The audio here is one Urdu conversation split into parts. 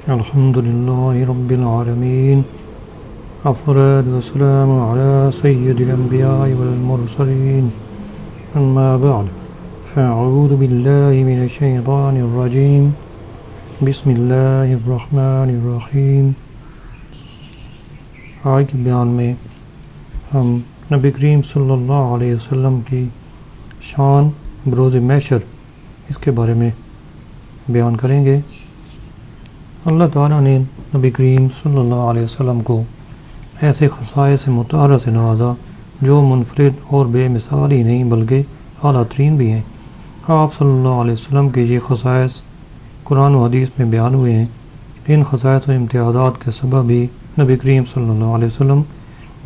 الحمد لله رب العالمين الصلاة والسلام على سيد الأنبياء والمرسلين أما بعد فأعوذ بالله من الشيطان الرجيم بسم الله الرحمن الرحيم۔ آج کے بیان میں ہم نبی کریم صلی اللہ علیہ وسلم کی شان بروز محشر اس کے بارے میں بیان کریں گے۔ اللہ تعالیٰ نے نبی کریم صلی اللہ علیہ وسلم کو ایسے خصائص مطہرہ سے نوازا جو منفرد اور بے مثال ہی نہیں بلکہ اعلیٰ ترین بھی ہیں۔ آپ صلی اللہ علیہ وسلم کے یہ خصائص قرآن و حدیث میں بیان ہوئے ہیں۔ ان خصائص و امتیازات کے سبب بھی نبی کریم صلی اللہ علیہ وسلم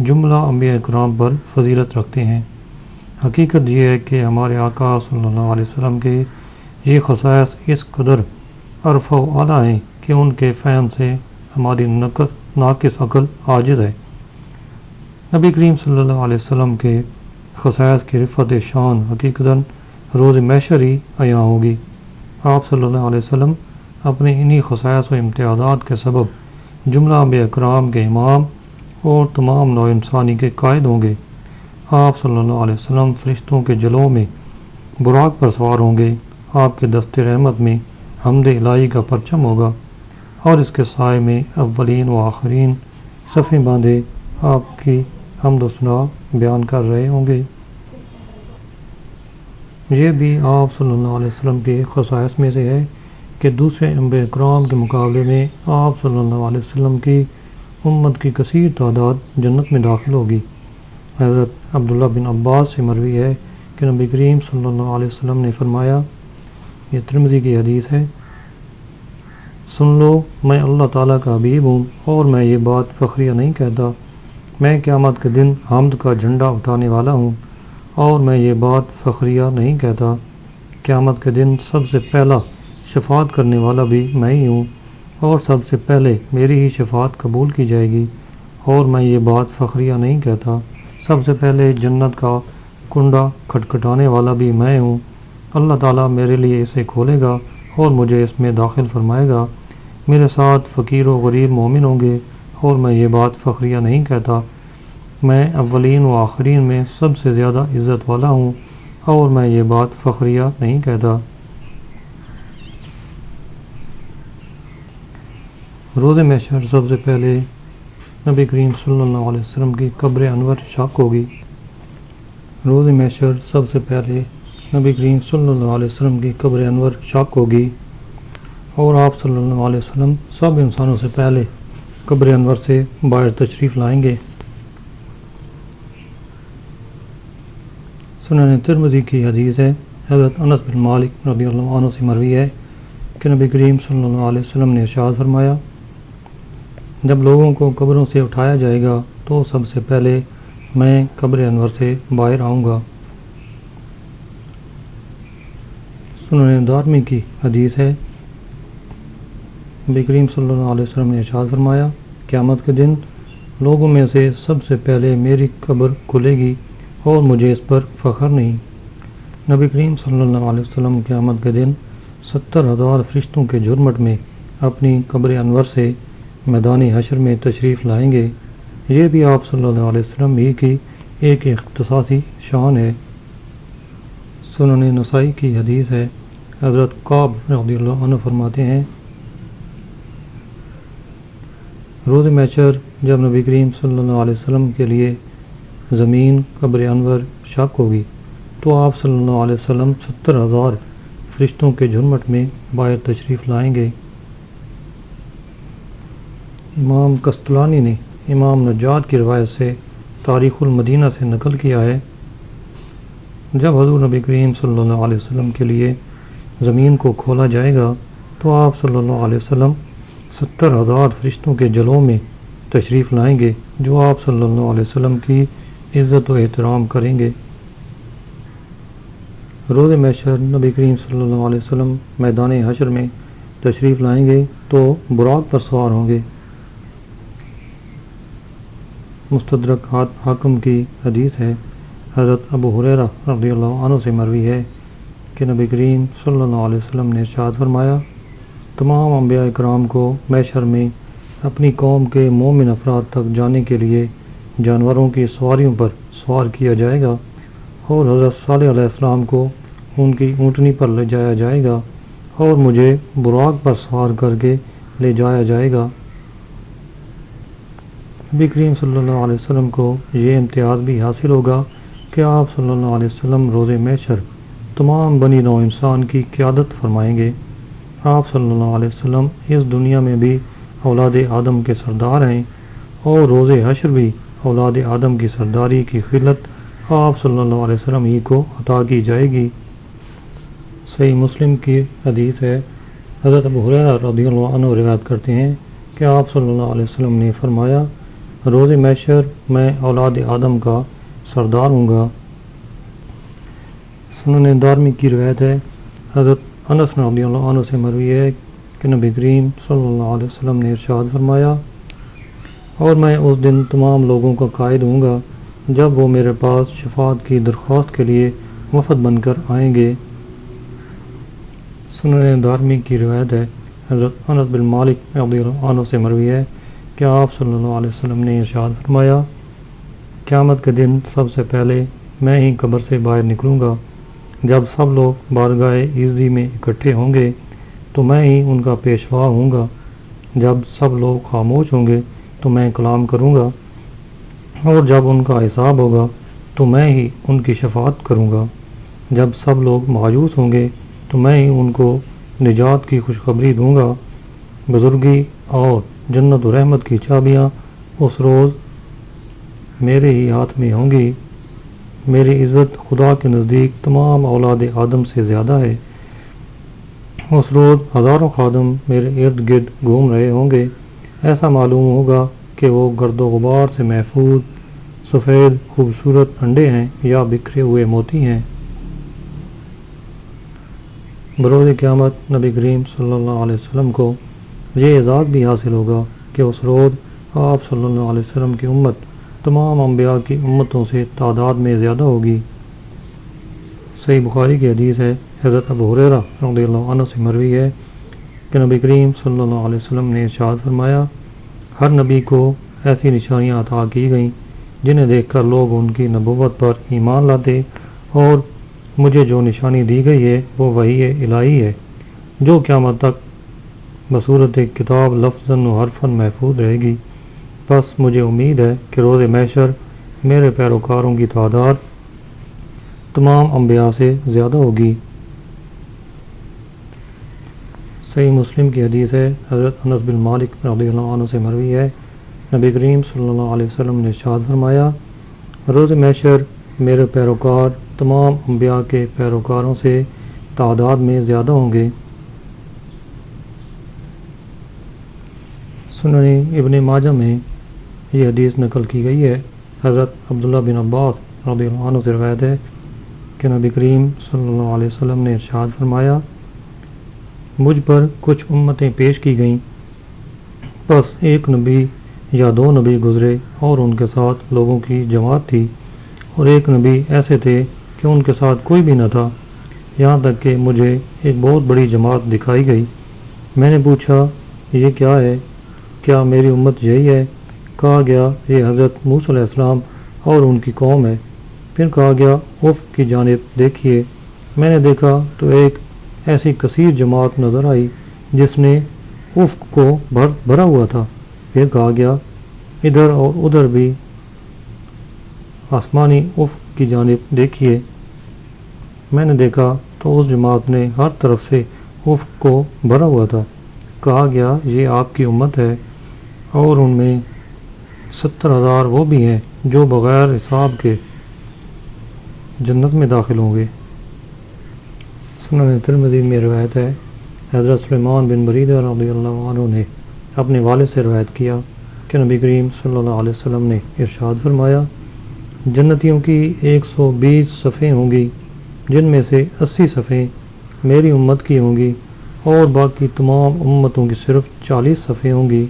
جملہ انبیاء کرام پر فضیلت رکھتے ہیں۔ حقیقت یہ ہے کہ ہمارے آقا صلی اللہ علیہ وسلم کے یہ خصائص اس قدر عرف و اعلیٰ ہیں کہ ان کے فہم سے ہماری ناقص عقل عاجز ہے۔ نبی کریم صلی اللہ علیہ وسلم کے خصائص کی رفعت شان حقیقتاً روز محشر ہی عیاں ہوگی۔ آپ صلی اللہ علیہ وسلم اپنے انہی خصائص و امتیازات کے سبب جملہ انبیاء کرام کے امام اور تمام نوع انسانی کے قائد ہوں گے۔ آپ صلی اللہ علیہ وسلم فرشتوں کے جلوں میں براق پر سوار ہوں گے۔ آپ کے دست رحمت میں حمد الہی کا پرچم ہوگا اور اس کے سائے میں اولین و آخرین صفیں باندھے آپ کی حمد و ثنا بیان کر رہے ہوں گے۔ یہ بھی آپ صلی اللہ علیہ وسلم کے خصائص میں سے ہے کہ دوسرے انبیاء کرام کے مقابلے میں آپ صلی اللہ علیہ وسلم کی امت کی کثیر تعداد جنت میں داخل ہوگی۔ حضرت عبداللہ بن عباس سے مروی ہے کہ نبی کریم صلی اللہ علیہ وسلم نے فرمایا، یہ ترمذی کی حدیث ہے، سن لو میں اللہ تعالیٰ کا حبیب ہوں اور میں یہ بات فخریہ نہیں کہتا، میں قیامت کے دن حمد کا جھنڈا اٹھانے والا ہوں اور میں یہ بات فخریہ نہیں کہتا، قیامت کے دن سب سے پہلا شفاعت کرنے والا بھی میں ہی ہوں اور سب سے پہلے میری ہی شفاعت قبول کی جائے گی، اور میں یہ بات فخریہ نہیں کہتا، سب سے پہلے جنت کا کنڈا کھٹکھٹانے والا بھی میں ہوں، اللہ تعالیٰ میرے لیے اسے کھولے گا اور مجھے اس میں داخل فرمائے گا، میرے ساتھ فقیر و غریب مومن ہوں گے، اور میں یہ بات فخریہ نہیں کہتا، میں اولین و آخرین میں سب سے زیادہ عزت والا ہوں، اور میں یہ بات فخریہ نہیں کہتا۔ روز محشر سب سے پہلے نبی کریم صلی اللہ علیہ وسلم کی قبر انور شق ہوگی۔ روز محشر سب سے پہلے نبی کریم صلی اللہ علیہ وسلم کی قبر انور شق ہوگی اور آپ صلی اللہ علیہ وسلم سب انسانوں سے پہلے قبر انور سے باہر تشریف لائیں گے۔ سنن ترمذی کی حدیث ہے، حضرت انس بن مالک رضی اللہ عنہ سے مروی ہے کہ نبی کریم صلی اللہ علیہ وسلم نے ارشاد فرمایا، جب لوگوں کو قبروں سے اٹھایا جائے گا تو سب سے پہلے میں قبر انور سے باہر آؤں گا۔ سنن دارمی کی حدیث ہے، نبی کریم صلی اللہ علیہ وسلم نے ارشاد فرمایا، قیامت کے دن لوگوں میں سے سب سے پہلے میری قبر کھلے گی اور مجھے اس پر فخر نہیں۔ نبی کریم صلی اللہ علیہ وسلم قیامت کے دن 70,000 فرشتوں کے جھرمٹ میں اپنی قبر انور سے میدان حشر میں تشریف لائیں گے۔ یہ بھی آپ صلی اللہ علیہ وسلم ہی کی ایک اختصاصی شان ہے۔ سنن نسائی کی حدیث ہے، حضرت کعب رضی اللہ عنہ فرماتے ہیں، روز محشر جب نبی کریم صلی اللہ علیہ وسلم کے لیے زمین قبر انور شق ہوگی تو آپ صلی اللہ علیہ وسلم 70,000 فرشتوں کے جھرمٹ میں باہر تشریف لائیں گے۔ امام قسطلانی نے امام نجاد کی روایت سے تاریخ المدینہ سے نقل کیا ہے، جب حضور نبی کریم صلی اللہ علیہ وسلم کے لیے زمین کو کھولا جائے گا تو آپ صلی اللہ علیہ وسلم 70,000 فرشتوں کے جلوں میں تشریف لائیں گے جو آپ صلی اللہ علیہ وسلم کی عزت و احترام کریں گے۔ روز محشر نبی کریم صلی اللہ علیہ وسلم میدان حشر میں تشریف لائیں گے تو براق پر سوار ہوں گے۔ مستدرک حاکم کی حدیث ہے، حضرت ابو ہریرہ رضی اللہ عنہ سے مروی ہے کہ نبی کریم صلی اللہ علیہ وسلم نے ارشاد فرمایا، تمام انبیاء کرام کو محشر میں اپنی قوم کے مومن افراد تک جانے کے لیے جانوروں کی سواریوں پر سوار کیا جائے گا، اور حضرت صالح علیہ السلام کو ان کی اونٹنی پر لے جایا جائے گا، اور مجھے براق پر سوار کر کے لے جایا جائے گا۔ نبی کریم صلی اللہ علیہ وسلم کو یہ امتیاز بھی حاصل ہوگا کہ آپ صلی اللہ علیہ وسلم روز محشر تمام بنی نوع انسان کی قیادت فرمائیں گے۔ آپ صلی اللہ علیہ وسلم اس دنیا میں بھی اولاد آدم کے سردار ہیں، اور روز حشر بھی اولاد آدم کی سرداری کی خلت آپ صلی اللہ علیہ وسلم ہی کو عطا کی جائے گی۔ صحیح مسلم کی حدیث ہے، حضرت ابو ہریرہ رضی اللہ عنہ روایت کرتے ہیں کہ آپ صلی اللہ علیہ وسلم نے فرمایا، روز محشر میں اولاد آدم کا سردار ہوں گا۔ سنن دارمی کی روایت ہے، حضرت انس رضی اللہ عنہ سے مروی ہے کہ نبی کریم صلی اللہ علیہ وسلم نے ارشاد فرمایا، اور میں اس دن تمام لوگوں کا قائد ہوں گا جب وہ میرے پاس شفاعت کی درخواست کے لیے وفد بن کر آئیں گے۔ سنن دارمی کی روایت ہے، حضرت انس بن مالک رضی اللہ عنہ سے مروی ہے کہ آپ صلی اللہ علیہ وسلم نے ارشاد فرمایا، قیامت کے دن سب سے پہلے میں ہی قبر سے باہر نکلوں گا۔ جب سب لوگ بارگاہ عزی میں اکٹھے ہوں گے تو میں ہی ان کا پیشوا ہوں گا۔ جب سب لوگ خاموش ہوں گے تو میں کلام کروں گا، اور جب ان کا حساب ہوگا تو میں ہی ان کی شفاعت کروں گا۔ جب سب لوگ مایوس ہوں گے تو میں ہی ان کو نجات کی خوشخبری دوں گا۔ بزرگی اور جنت و رحمت کی چابیاں اس روز میرے ہی ہاتھ میں ہوں گی۔ میری عزت خدا کے نزدیک تمام اولاد آدم سے زیادہ ہے۔ اس روز ہزاروں خادم میرے ارد گرد گھوم رہے ہوں گے۔ ایسا معلوم ہوگا کہ وہ گرد و غبار سے محفوظ سفید خوبصورت انڈے ہیں یا بکھرے ہوئے موتی ہیں۔ بروز قیامت نبی کریم صلی اللہ علیہ وسلم کو یہ اعزاز بھی حاصل ہوگا کہ اس روز آپ صلی اللہ علیہ وسلم کی امت تمام انبیاء کی امتوں سے تعداد میں زیادہ ہوگی۔ صحیح بخاری کی حدیث ہے، حضرت ابو ہریرہ رضی اللہ عنہ سے مروی ہے کہ نبی کریم صلی اللہ علیہ وسلم نے ارشاد فرمایا، ہر نبی کو ایسی نشانیاں عطا کی گئیں جنہیں دیکھ کر لوگ ان کی نبوت پر ایمان لاتے، اور مجھے جو نشانی دی گئی ہے وہ وحی الہی ہے جو قیامت تک بصورت کتاب لفظاً و حرفاً محفوظ رہے گی۔ بس مجھے امید ہے کہ روز محشر میرے پیروکاروں کی تعداد تمام انبیاء سے زیادہ ہوگی۔ صحیح مسلم کی حدیث ہے، حضرت انس بن مالک رضی اللہ عنہ سے مروی ہے، نبی کریم صلی اللہ علیہ وسلم نے ارشاد فرمایا، روز محشر میرے پیروکار تمام انبیاء کے پیروکاروں سے تعداد میں زیادہ ہوں گے۔ سنن ابن ماجہ میں یہ حدیث نقل کی گئی ہے، حضرت عبداللہ بن عباس رضی اللہ عنہ سے روایت ہے کہ نبی کریم صلی اللہ علیہ وسلم نے ارشاد فرمایا، مجھ پر کچھ امتیں پیش کی گئیں، بس ایک نبی یا دو نبی گزرے اور ان کے ساتھ لوگوں کی جماعت تھی، اور ایک نبی ایسے تھے کہ ان کے ساتھ کوئی بھی نہ تھا، یہاں تک کہ مجھے ایک بہت بڑی جماعت دکھائی گئی۔ میں نے پوچھا، یہ کیا ہے؟ کیا میری امت یہی ہے؟ کہا گیا، یہ حضرت موسیٰ علیہ السلام اور ان کی قوم ہے۔ پھر کہا گیا، افق کی جانب دیکھیے۔ میں نے دیکھا تو ایک ایسی کثیر جماعت نظر آئی جس نے افق کو بھرا ہوا تھا۔ پھر کہا گیا، ادھر اور ادھر بھی آسمانی افق کی جانب دیکھیے۔ میں نے دیکھا تو اس جماعت نے ہر طرف سے افق کو بھرا ہوا تھا۔ کہا گیا، یہ آپ کی امت ہے، اور ان میں 70,000 وہ بھی ہیں جو بغیر حساب کے جنت میں داخل ہوں گے۔ سنن ترمذی میں روایت ہے، حضرت سلیمان بن بریدہ رضی اللہ عنہ نے اپنے والد سے روایت کیا کہ نبی کریم صلی اللہ علیہ وسلم نے ارشاد فرمایا، جنتیوں کی 120 صفیں ہوں گی، جن میں سے 80 صفیں میری امت کی ہوں گی، اور باقی تمام امتوں کی صرف 40 صفیں ہوں گی۔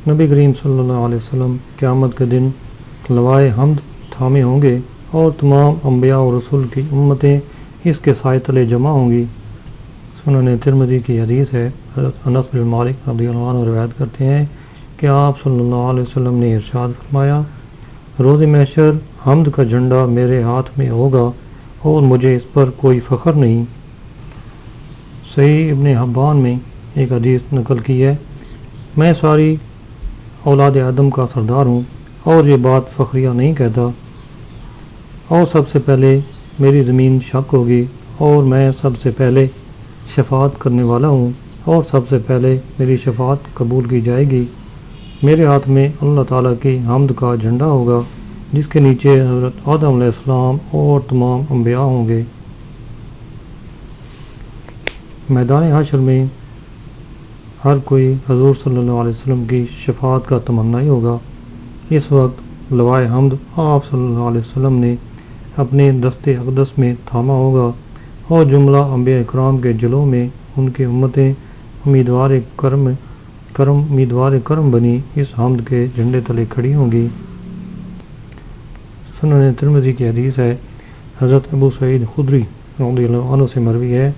نبی کریم صلی اللہ علیہ وسلم قیامت کے دن لوائے حمد تھامے ہوں گے، اور تمام انبیاء و رسول کی امتیں اس کے سائے تلے جمع ہوں گی۔ سنن ترمذی کی حدیث ہے، حضرت انس بن مالک رضی اللہ عنہ روایت کرتے ہیں کہ آپ صلی اللہ علیہ وسلم نے ارشاد فرمایا، روز محشر حمد کا جھنڈا میرے ہاتھ میں ہوگا اور مجھے اس پر کوئی فخر نہیں۔ صحیح ابن حبان میں ایک حدیث نقل کی ہے، میں ساری اولاد آدم کا سردار ہوں اور یہ بات فخریہ نہیں کہتا، اور سب سے پہلے میری زمین شق ہوگی اور میں سب سے پہلے شفاعت کرنے والا ہوں اور سب سے پہلے میری شفاعت قبول کی جائے گی۔ میرے ہاتھ میں اللہ تعالیٰ کی حمد کا جھنڈا ہوگا جس کے نیچے حضرت آدم علیہ السلام اور تمام انبیاء ہوں گے۔ میدان حشر میں ہر کوئی حضور صلی اللہ علیہ وسلم کی شفاعت کا تمنائی ہوگا۔ اس وقت لوائے حمد آپ صلی اللہ علیہ وسلم نے اپنے دست اقدس میں تھاما ہوگا اور جملہ انبیاء اکرام کے جلوں میں ان کی امتیں امیدوار کرم بنی اس حمد کے جھنڈے تلے کھڑی ہوں گی۔ سنن ترمذی کی حدیث ہے، حضرت ابو سعید خدری رضی اللہ عنہ سے مروی ہے،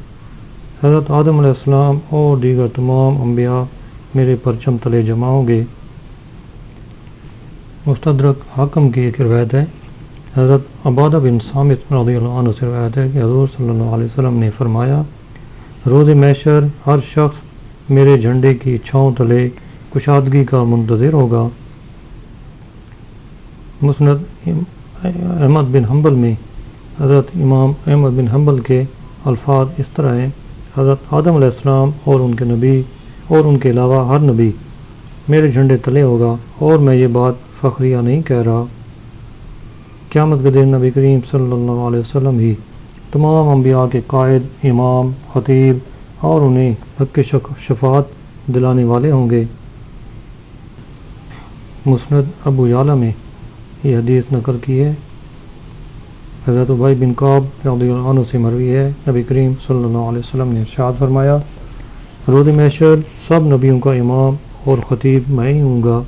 حضرت آدم علیہ السلام اور دیگر تمام انبیاء میرے پرچم تلے جمع ہوں گے۔ مستدرک حاکم کی ایک روایت ہے، حضرت عبادہ بن صامت رضی اللہ عنہ سے روایت ہے کہ حضور صلی اللہ علیہ وسلم نے فرمایا، روز محشر ہر شخص میرے جھنڈے کی چھاؤں تلے کشادگی کا منتظر ہوگا۔ مسند احمد بن حنبل میں حضرت امام احمد بن حنبل کے الفاظ اس طرح ہیں، حضرت آدم علیہ السلام اور ان کے نبی اور ان کے علاوہ ہر نبی میرے جھنڈے تلے ہوگا اور میں یہ بات فخریہ نہیں کہہ رہا۔ قیامت کے دن نبی کریم صلی اللہ علیہ وسلم ہی تمام انبیاء کے قائد، امام، خطیب اور انہیں حق کی شفاعت دلانے والے ہوں گے۔ مسند ابو یعلا میں یہ حدیث نقل کی ہے، حضرت ابی بن کعب رضی اللہ عنہ سے مروی ہے، نبی کریم صلی اللہ علیہ وسلم نے ارشاد فرمایا، روز محشر سب نبیوں کا امام اور خطیب میں ہی ہوں گا۔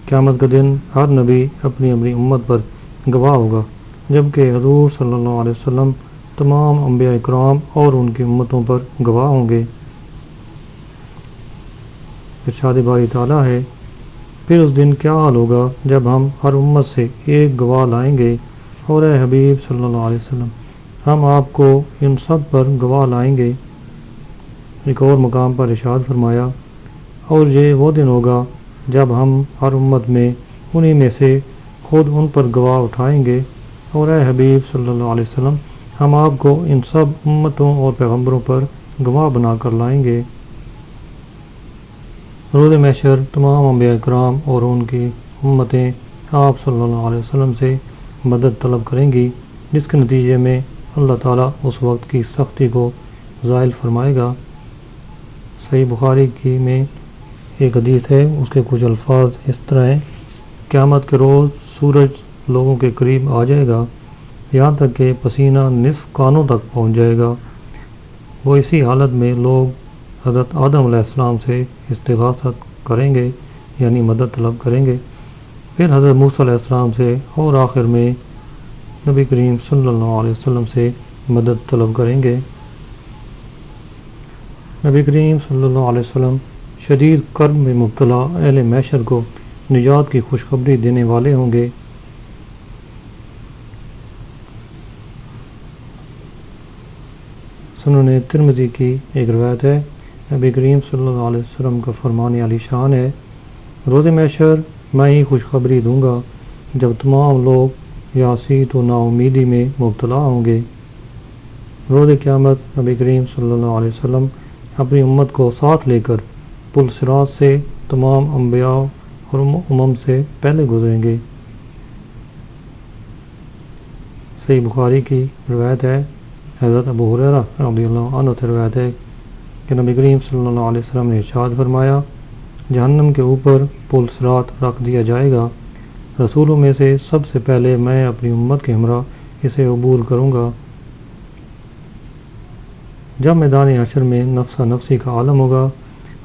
قیامت کا دن ہر نبی اپنی امت پر گواہ ہوگا، جبکہ حضور صلی اللہ علیہ وسلم تمام انبیاء اکرام اور ان کی امتوں پر گواہ ہوں گے۔ ارشاد باری تعالیٰ ہے، پھر اس دن کیا حال ہوگا جب ہم ہر امت سے ایک گواہ لائیں گے، اور اے حبیب صلی اللہ علیہ وسلم ہم آپ کو ان سب پر گواہ لائیں گے۔ ایک اور مقام پر ارشاد فرمایا، اور یہ وہ دن ہوگا جب ہم ہر امت میں انہی میں سے خود ان پر گواہ اٹھائیں گے، اور اے حبیب صلی اللہ علیہ وسلم ہم آپ کو ان سب امتوں اور پیغمبروں پر گواہ بنا کر لائیں گے۔ روز محشر تمام انبیاء کرام اور ان کی امتیں آپ صلی اللہ علیہ وسلم سے مدد طلب کریں گی، جس کے نتیجے میں اللہ تعالیٰ اس وقت کی سختی کو زائل فرمائے گا۔ صحیح بخاری کی میں ایک حدیث ہے، اس کے کچھ الفاظ اس طرح ہیں، قیامت کے روز سورج لوگوں کے قریب آ جائے گا، یہاں تک کہ پسینہ نصف کانوں تک پہنچ جائے گا۔ وہ اسی حالت میں لوگ حضرت آدم علیہ السلام سے استغاثت کریں گے، یعنی مدد طلب کریں گے، پھر حضرت موسیٰ علیہ السلام سے، اور آخر میں نبی کریم صلی اللہ علیہ وسلم سے مدد طلب کریں گے۔ نبی کریم صلی اللہ علیہ وسلم شدید کرب میں مبتلا اہل محشر کو نجات کی خوشخبری دینے والے ہوں گے۔ سنن ترمذی کی ایک روایت ہے، نبی کریم صلی اللہ علیہ وسلم کا فرمان علی شان ہے، روز محشر میں ہی خوشخبری دوں گا جب تمام لوگ یاسیت و نا امیدی میں مبتلا ہوں گے۔ روز قیامت نبی کریم صلی اللہ علیہ وسلم اپنی امت کو ساتھ لے کر پل صراط سے تمام انبیاء اور امم سے پہلے گزریں گے۔ صحیح بخاری کی روایت ہے، حضرت ابو ہریرہ رضی اللہ عنہ سے روایت ہے کہ نبی کریم صلی اللہ علیہ وسلم نے ارشاد فرمایا، جہنم کے اوپر پل صراط رکھ دیا جائے گا، رسولوں میں سے سب سے پہلے میں اپنی امت کے ہمراہ اسے عبور کروں گا۔ جب میدان حشر میں نفسا نفسی کا عالم ہوگا،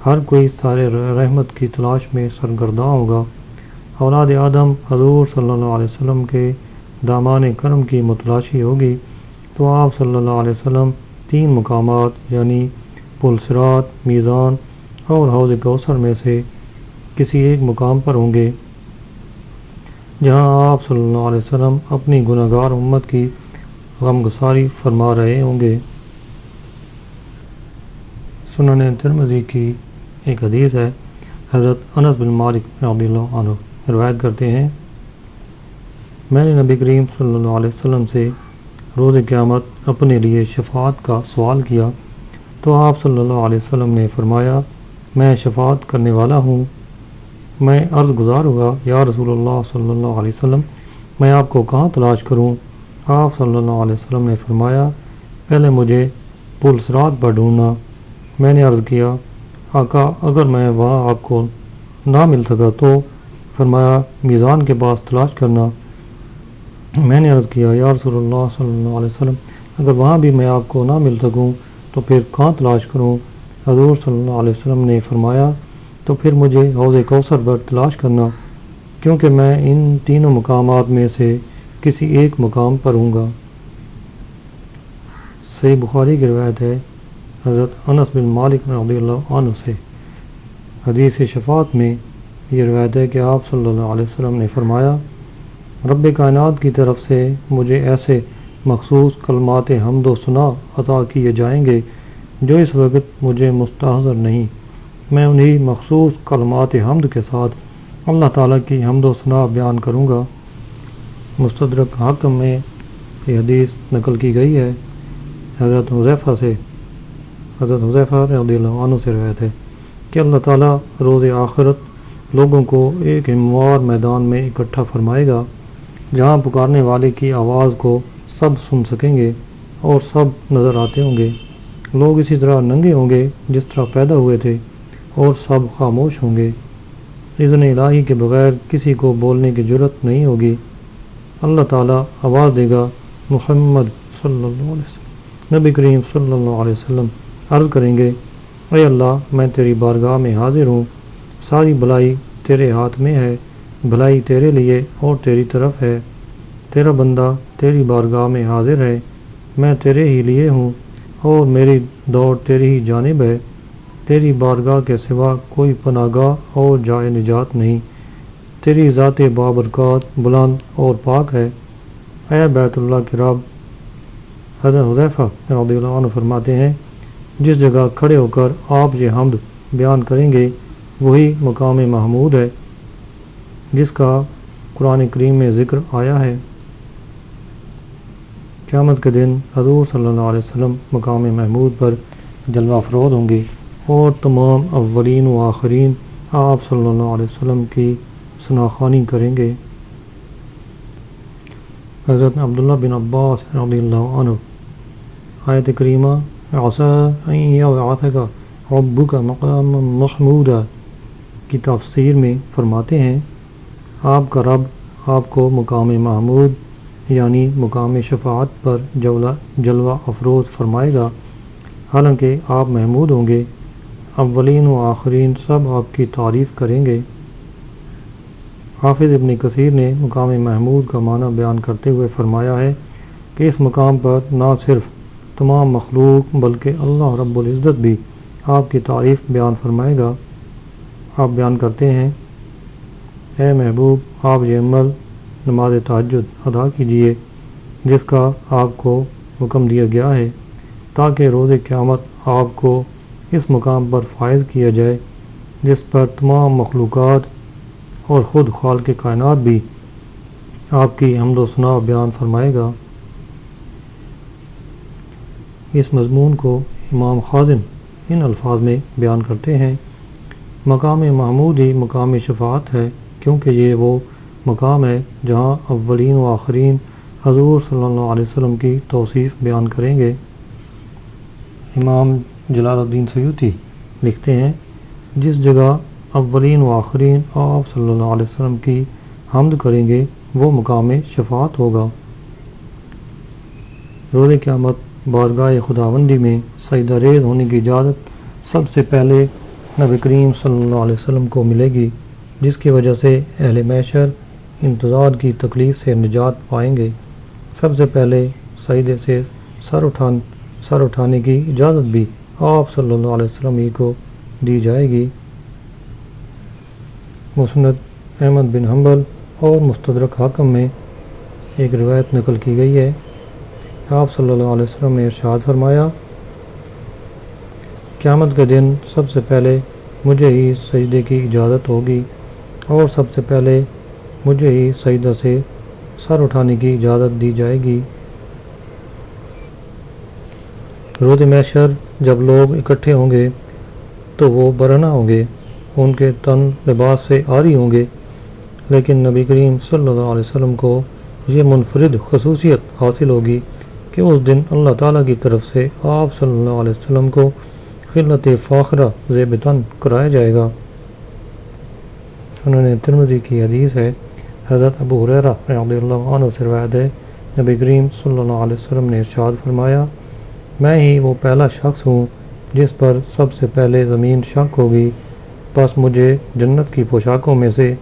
ہر کوئی سارے رحمت کی تلاش میں سرگرداں ہوگا۔ اولاد آدم حضور صلی اللہ علیہ وسلم کے دامان کرم کی متلاشی ہوگی، تو آپ صلی اللہ علیہ وسلم 3 مقامات یعنی پل صراط، میزان اور حوض کوثر میں سے کسی ایک مقام پر ہوں گے، جہاں آپ صلی اللہ علیہ وسلم اپنی گناہگار امت کی غمگساری فرما رہے ہوں گے۔ سنن ترمذی کی ایک حدیث ہے، حضرت انس بن مالک رضی اللہ عنہ روایت کرتے ہیں، میں نے نبی کریم صلی اللہ علیہ وسلم سے روز قیامت اپنے لیے شفاعت کا سوال کیا تو آپ صلی اللہ علیہ وسلم نے فرمایا، میں شفاعت کرنے والا ہوں۔ میں عرض گزار ہوا، یا رسول اللہ صلی اللہ علیہ وسلم، میں آپ کو کہاں تلاش کروں؟ آپ صلی اللہ علیہ وسلم نے فرمایا، پہلے مجھے پل صراط پر ڈھونڈنا۔ میں نے عرض کیا، آقا اگر میں وہاں آپ کو نہ مل سکا تو؟ فرمایا، میزان کے پاس تلاش کرنا۔ میں نے عرض کیا، یا رسول اللہ صلی اللہ علیہ وسلم، اگر وہاں بھی میں آپ کو نہ مل سکوں تو پھر کہاں تلاش کروں؟ حضور صلی اللہ علیہ وسلم نے فرمایا، تو پھر مجھے حوض کوثر پر تلاش کرنا، کیونکہ میں ان تینوں مقامات میں سے کسی ایک مقام پر ہوں گا۔ صحیح بخاری کی روایت ہے، حضرت انس بن مالک رضی اللہ عنہ سے حدیث شفاعت میں یہ روایت ہے کہ آپ صلی اللہ علیہ وسلم نے فرمایا، رب کائنات کی طرف سے مجھے ایسے مخصوص کلمات حمد و ثنا عطا کیے جائیں گے جو اس وقت مجھے مستحضر نہیں۔ میں انہی مخصوص کلمات حمد کے ساتھ اللہ تعالیٰ کی حمد و ثنا بیان کروں گا۔ مستدرک حاکم میں یہ حدیث نقل کی گئی ہے، حضرت حذیفہ رضی اللہ عنہ سے روایت ہے کہ اللہ تعالیٰ روز آخرت لوگوں کو ایک ہموار میدان میں اکٹھا فرمائے گا، جہاں پکارنے والے کی آواز کو سب سن سکیں گے اور سب نظر آتے ہوں گے۔ لوگ اسی طرح ننگے ہوں گے جس طرح پیدا ہوئے تھے، اور سب خاموش ہوں گے۔ اذن الہی کے بغیر کسی کو بولنے کی جرت نہیں ہوگی۔ اللہ تعالیٰ آواز دے گا، محمد صلی اللہ علیہ وسلم۔ نبی کریم صلی اللہ علیہ وسلم عرض کریں گے، اے اللہ، میں تیری بارگاہ میں حاضر ہوں، ساری بھلائی تیرے ہاتھ میں ہے، بھلائی تیرے لیے اور تیری طرف ہے، تیرا بندہ تیری بارگاہ میں حاضر ہے، میں تیرے ہی لیے ہوں اور میری دوڑ تیری ہی جانب ہے، تیری بارگاہ کے سوا کوئی پناہ گاہ اور جائے نجات نہیں، تیری ذات بابرکات بلند اور پاک ہے، اے بیت اللہ کے رب۔ حضرت حذیفہ رضی اللہ عنہ فرماتے ہیں، جس جگہ کھڑے ہو کر آپ یہ حمد بیان کریں گے وہی مقام محمود ہے جس کا قرآن کریم میں ذکر آیا ہے۔ قیامت کے دن حضور صلی اللہ علیہ وسلم مقام محمود پر جلوہ افروز ہوں گے اور تمام اولین و آخرین آپ صلی اللہ علیہ وسلم کی ثناخوانی کریں گے۔ حضرت عبداللہ بن عباس رضی اللہ عنہ آیت کریمہ عَسَىٰ أَن يَبْعَثَكَ رَبُّكَ مَقَامًا مَحْمُودًا کی تفسیر میں فرماتے ہیں، آپ کا رب آپ کو مقام محمود یعنی مقام شفاعت پر جلوہ افروز فرمائے گا، حالانکہ آپ محمود ہوں گے، اولین و آخرین سب آپ کی تعریف کریں گے۔ حافظ ابن کثیر نے مقام محمود کا معنی بیان کرتے ہوئے فرمایا ہے کہ اس مقام پر نہ صرف تمام مخلوق بلکہ اللہ رب العزت بھی آپ کی تعریف بیان فرمائے گا۔ آپ بیان کرتے ہیں، اے محبوب، آپ یہ عمل نماز تہجد ادا کیجیے جس کا آپ کو حکم دیا گیا ہے، تاکہ روز قیامت آپ کو اس مقام پر فائز کیا جائے جس پر تمام مخلوقات اور خود خالق کائنات بھی آپ کی حمد و ثنا بیان فرمائے گا۔ اس مضمون کو امام خازن ان الفاظ میں بیان کرتے ہیں، مقام محمود ہی مقام شفاعت ہے، کیونکہ یہ وہ مقام ہے جہاں اولین و آخرین حضور صلی اللہ علیہ وسلم کی توصیف بیان کریں گے۔ امام جلال الدین سیوطی لکھتے ہیں، جس جگہ اولین و آخرین آپ صلی اللہ علیہ وسلم کی حمد کریں گے وہ مقام شفاعت ہوگا۔ روز قیامت بارگاہ خداوندی میں سجدہ ریز ہونے کی اجازت سب سے پہلے نبی کریم صلی اللہ علیہ وسلم کو ملے گی، جس کی وجہ سے اہل محشر انتظار کی تکلیف سے نجات پائیں گے۔ سب سے پہلے سجدے سے سر سر اٹھانے کی اجازت بھی آپ صلی اللہ علیہ وسلم ہی کو دی جائے گی۔ مسند احمد بن حنبل اور مستدرک حاکم میں ایک روایت نقل کی گئی ہے، آپ صلی اللہ علیہ وسلم نے ارشاد فرمایا، قیامت کے دن سب سے پہلے مجھے ہی سجدے کی اجازت ہوگی اور سب سے پہلے مجھے ہی سجدہ سے سر اٹھانے کی اجازت دی جائے گی۔ روز محشر جب لوگ اکٹھے ہوں گے تو وہ برہنہ ہوں گے، ان کے تن لباس سے عاری ہوں گے، لیکن نبی کریم صلی اللہ علیہ وسلم کو یہ منفرد خصوصیت حاصل ہوگی کہ اس دن اللہ تعالیٰ کی طرف سے آپ صلی اللہ علیہ وسلم کو خلت فاخرہ زیب تن کرایا جائے گا۔ سنن ترمذی کی حدیث ہے، حضرت ابو ہریرہ رضی اللہ عنہ سے روایت ہے، نبی کریم صلی اللہ علیہ وسلم نے ارشاد فرمایا، میں ہی وہ پہلا شخص ہوں جس پر سب سے پہلے زمین شق ہوگی، پس مجھے جنت کی پوشاکوں میں سے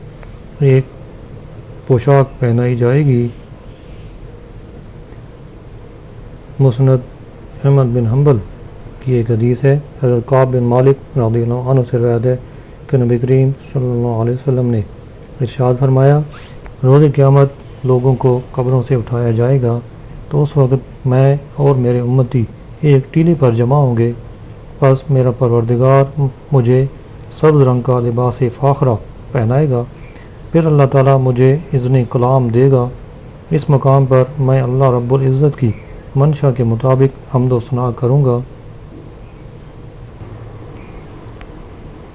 ایک پوشاک پہنائی جائے گی۔ مسند احمد بن حنبل کی ایک حدیث ہے، حضرت کعب بن مالک رضی اللہ عنہ سے روایت ہے کہ نبی کریم صلی اللہ علیہ وسلم نے ارشاد فرمایا، روز قیامت لوگوں کو قبروں سے اٹھایا جائے گا تو اس وقت میں اور میرے امتی ایک ٹیلے پر جمع ہوں گے، پس میرا پروردگار مجھے سبز رنگ کا لباس فاخرہ پہنائے گا، پھر اللہ تعالیٰ مجھے اذن کلام دے گا، اس مقام پر میں اللہ رب العزت کی منشا کے مطابق حمد و ثنا کروں گا۔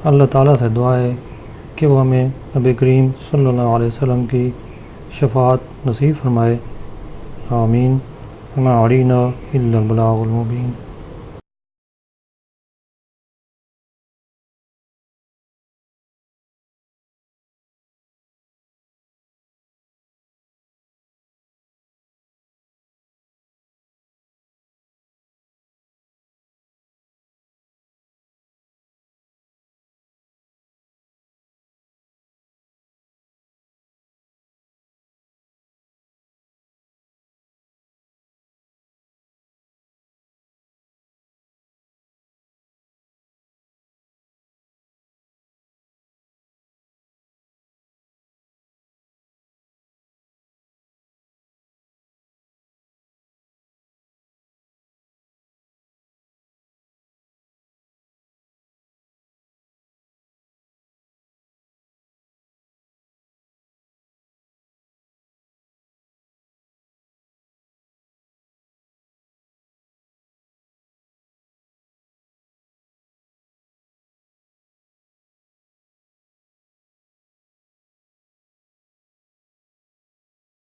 اللہ تعالیٰ سے دعا ہے کہ وہ ہمیں نبی کریم صلی اللہ علیہ وسلم کی شفاعت نصیب فرمائے، آمین۔ وما علینا الا البلاغ المبین۔